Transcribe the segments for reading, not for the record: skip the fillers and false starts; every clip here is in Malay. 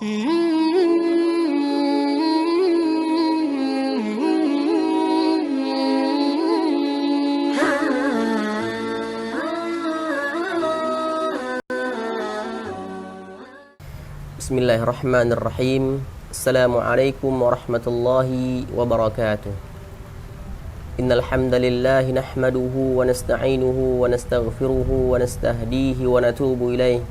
Bismillahirrahmanirrahim. Assalamualaikum warahmatullahi wabarakatuh. Innal hamdalillah nahmaduhu wa nasta'inuhu wa nastaghfiruhu wa nastahdihi wa natubu ilayh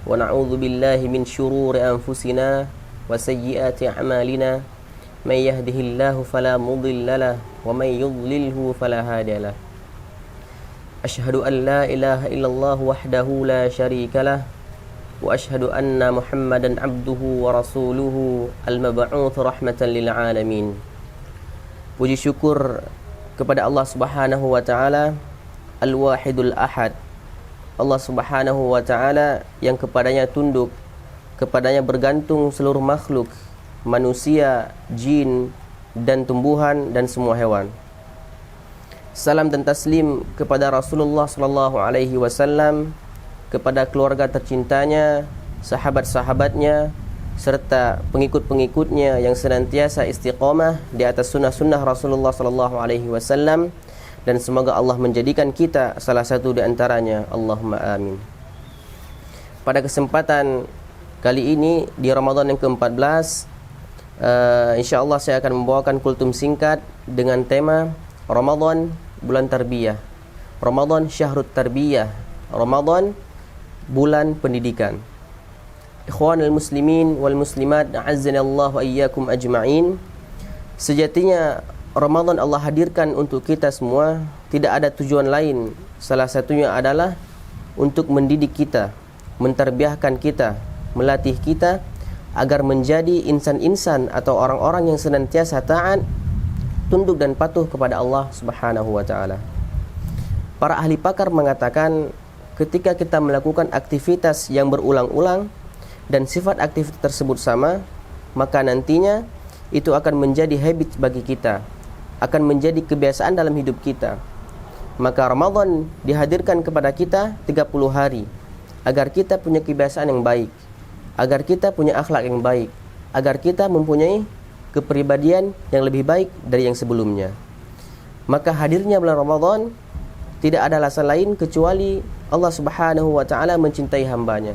wa na'udzu billahi min shururi anfusina wa sayyiati a'malina may yahdihillahu fala mudilla lahu wa may yudlilhu fala hadiya lahu. Asyhadu an la ilaha illallah wahdahu la syarika lahu wa asyhadu anna Muhammadan abduhu wa rasuluhu al-mab'uts rahmatan lil alamin. Puji syukur kepada Allah Subhanahu wa taala Al-Wahidul Ahad, Allah Subhanahu wa taala yang kepadanya tunduk, kepadanya bergantung seluruh makhluk, manusia, jin dan tumbuhan dan semua hewan. Salam dan taslim kepada Rasulullah sallallahu alaihi wasallam, kepada keluarga tercintanya, sahabat-sahabatnya, serta pengikut-pengikutnya yang senantiasa istiqamah di atas sunnah-sunnah Rasulullah sallallahu alaihi wasallam, dan semoga Allah menjadikan kita salah satu di antaranya. Allahumma amin. Pada kesempatan kali ini di Ramadan yang ke-14, insyaallah saya akan membawakan kultum singkat dengan tema Ramadan bulan tarbiyah, Ramadan syahrut tarbiyah, Ramadan bulan pendidikan. Ikhwanul muslimin wal muslimat, a'azzanallahu wa iyyakum ajma'in. Sejatinya Ramadan Allah hadirkan untuk kita semua, tidak ada tujuan lain. Salah satunya adalah untuk mendidik kita, mentarbiahkan kita, melatih kita agar menjadi insan-insan atau orang-orang yang senantiasa taat, tunduk dan patuh kepada Allah Subhanahu wa taala. Para ahli pakar mengatakan, ketika kita melakukan aktivitas yang berulang-ulang dan sifat aktivitas tersebut sama, maka nantinya itu akan menjadi habit bagi kita, akan menjadi kebiasaan dalam hidup kita. Maka Ramadan dihadirkan kepada kita 30 hari agar kita punya kebiasaan yang baik, agar kita punya akhlak yang baik, agar kita mempunyai kepribadian yang lebih baik dari yang sebelumnya. Maka hadirnya bulan Ramadan tidak ada alasan lain kecuali Allah Subhanahu wa taala mencintai hambanya.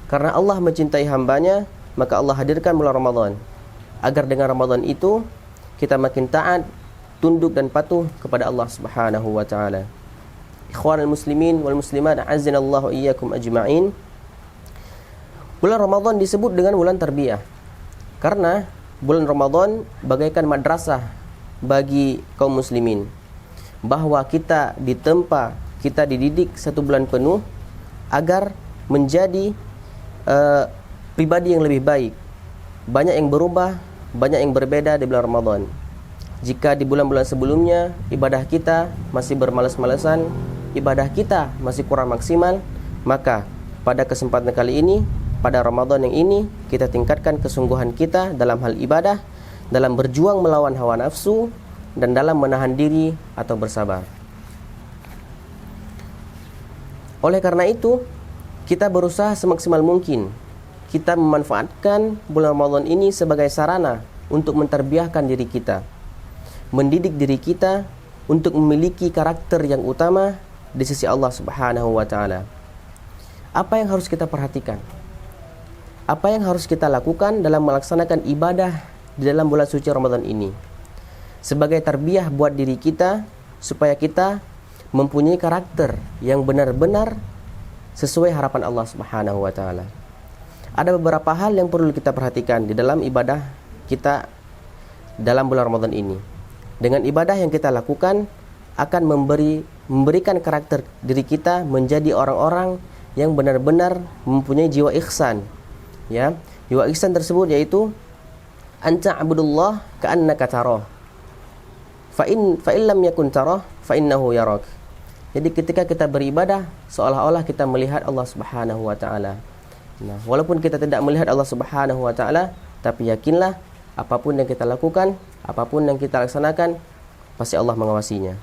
Karena Allah mencintai hambanya, maka Allah hadirkan bulan Ramadan agar dengan Ramadan itu kita makin taat, tunduk dan patuh kepada Allah Subhanahu wa taala. Ikhwanul muslimin wal muslimat, a'azzanallahu iyyakum ajma'in. Bulan Ramadan disebut dengan bulan tarbiyah karena bulan Ramadan bagaikan madrasah bagi kaum muslimin, bahwa kita ditempa, kita dididik 1 bulan penuh agar menjadi pribadi yang lebih baik. Banyak yang berubah, banyak yang berbeda di bulan Ramadan. Jika di bulan-bulan sebelumnya ibadah kita masih bermalas-malasan, ibadah kita masih kurang maksimal, maka pada kesempatan kali ini, pada Ramadan yang ini, kita tingkatkan kesungguhan kita dalam hal ibadah, dalam berjuang melawan hawa nafsu, dan dalam menahan diri atau bersabar. Oleh karena itu, kita berusaha semaksimal mungkin kita memanfaatkan bulan Ramadan ini sebagai sarana untuk mentarbiahkan diri kita, mendidik diri kita untuk memiliki karakter yang utama di sisi Allah Subhanahu wa taala. Apa yang harus kita perhatikan? Apa yang harus kita lakukan dalam melaksanakan ibadah di dalam bulan suci Ramadan ini? Sebagai tarbiyah buat diri kita, supaya kita mempunyai karakter yang benar-benar sesuai harapan Allah Subhanahu wa taala. Ada beberapa hal yang perlu kita perhatikan di dalam ibadah kita dalam bulan Ramadan ini. Dengan ibadah yang kita lakukan akan memberikan karakter diri kita menjadi orang-orang yang benar-benar mempunyai jiwa ihsan. Ya, jiwa ihsan tersebut yaitu anta abudullah ka'annaka tarah. Fa in lam yakun tarah fa innahu yarak. Jadi ketika kita beribadah seolah-olah kita melihat Allah Subhanahu wa taala. Nah, walaupun kita tidak melihat Allah Subhanahu wa taala, tapi yakinlah apapun yang kita lakukan, apapun yang kita laksanakan, pasti Allah mengawasinya.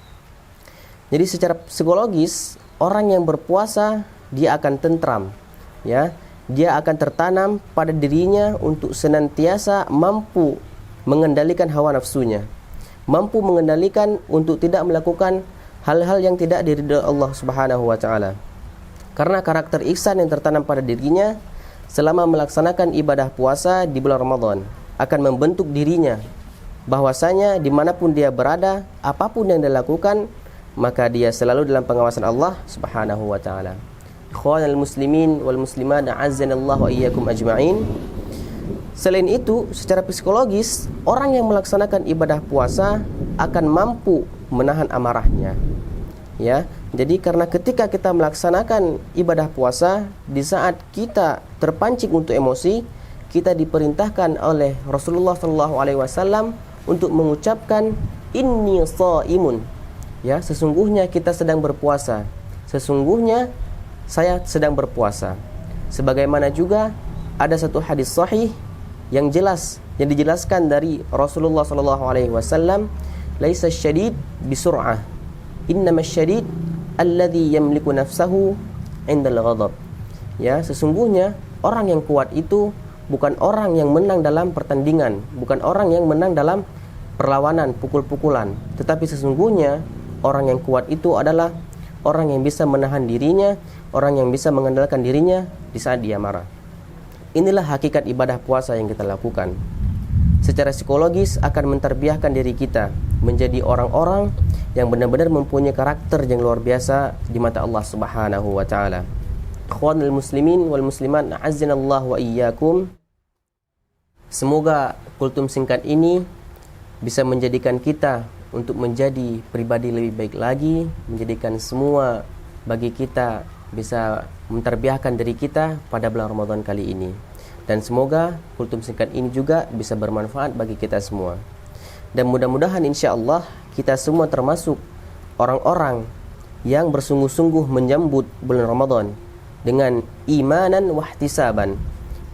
Jadi secara psikologis, orang yang berpuasa dia akan tentram, ya. dia akan tertanam pada dirinya untuk senantiasa mampu mengendalikan hawa nafsunya, mampu mengendalikan untuk tidak melakukan hal-hal yang tidak diridhoi Allah Subhanahu wa taala. Karena karakter ihsan yang tertanam pada dirinya selama melaksanakan ibadah puasa di bulan Ramadan akan membentuk dirinya bahwasanya dimanapun dia berada, apapun yang dia lakukan, maka dia selalu dalam pengawasan Allah Subhanahu wa taala. Ikhwanal muslimin wal muslimat, a'azzanallahu wa iyyakum ajma'in. Selain itu, secara psikologis, orang yang melaksanakan ibadah puasa akan mampu menahan amarahnya. Ya, jadi karena ketika kita melaksanakan ibadah puasa, di saat kita terpancing untuk emosi, kita diperintahkan oleh Rasulullah SAW untuk mengucapkan inni shaimun. Ya, sesungguhnya kita sedang berpuasa. Sesungguhnya saya sedang berpuasa. Sebagaimana juga ada satu hadis sahih yang jelas yang dijelaskan dari Rasulullah SAW, laisa syadid bisur'ah, innama syadid alladhi yamliku nafsahu indal ghadab. Ya, sesungguhnya orang yang kuat itu bukan orang yang menang dalam pertandingan, bukan orang yang menang dalam perlawanan, pukul-pukulan, tetapi sesungguhnya orang yang kuat itu adalah orang yang bisa menahan dirinya, orang yang bisa mengandalkan dirinya di saat dia marah. Inilah hakikat ibadah puasa yang kita lakukan. Secara psikologis akan menterbiahkan diri kita menjadi orang-orang yang benar-benar mempunyai karakter yang luar biasa di mata Allah Subhanahu wa taala. Ikhwanul muslimin wal muslimat, a'azzanallahu wa iyyakum. Semoga kultum singkat ini bisa menjadikan kita untuk menjadi pribadi lebih baik lagi, menjadikan semua bagi kita bisa menterbiahkan diri kita pada bulan Ramadan kali ini. Dan semoga kultum singkat ini juga bisa bermanfaat bagi kita semua. Dan mudah-mudahan insya Allah kita semua termasuk orang-orang yang bersungguh-sungguh menyambut bulan Ramadan dengan imanan wahtisaban,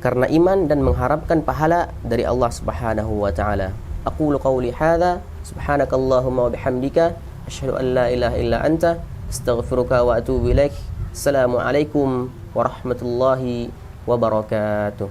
karena iman dan mengharapkan pahala dari Allah Subhanahu wa taala. Aqulu qawli hadza, subhanakallahumma wa bihamdika, asyhadu an la ilaha illa anta, astaghfiruka wa atubu ilaik. Assalamualaikum warahmatullahi wabarakatuh.